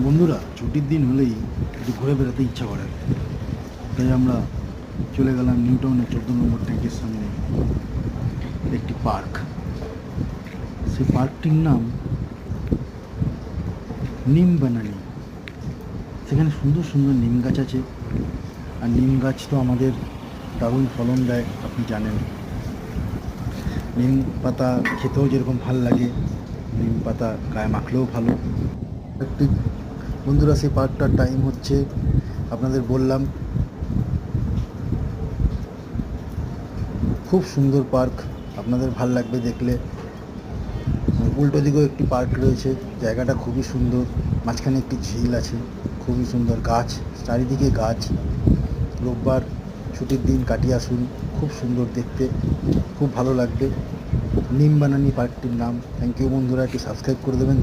বন্ধুরা, ছুটির দিন হলেই একটু ঘুরে বেড়াতে ইচ্ছা করে। তাই আমরা চলে গেলাম নিউ টাউনের 14 নম্বর ট্যাঙ্কের সামনে একটি পার্ক। সেই পার্কটির নাম নিম বানানি। সেখানে সুন্দর সুন্দর নিম গাছ আছে। আর নিম গাছ তো আমাদের দারুণ ফলন দেয়, আপনি জানেন। নিম পাতা খেতেও যেরকম ভাল লাগে, নিম পাতা গায়ে মাখলেও ভালো। একটি বন্ধুরা, সেই পার্কটার টাইম হচ্ছে, আপনাদের বললাম, খুব সুন্দর পার্ক, আপনাদের ভাল লাগবে দেখলে। উল্টো দিকেও একটি পার্ক রয়েছে, জায়গাটা খুবই সুন্দর। মাঝখানে একটি ঝিল আছে, খুবই সুন্দর, গাছ চারিদিকে গাছ। রোববার ছুটির দিন কাটিয়ে আসুন, খুব সুন্দর দেখতে, খুব ভালো লাগবে। নিম বানানি পার্কটির নাম। থ্যাংক ইউ বন্ধুরা, একটু সাবস্ক্রাইব করে দেবেন।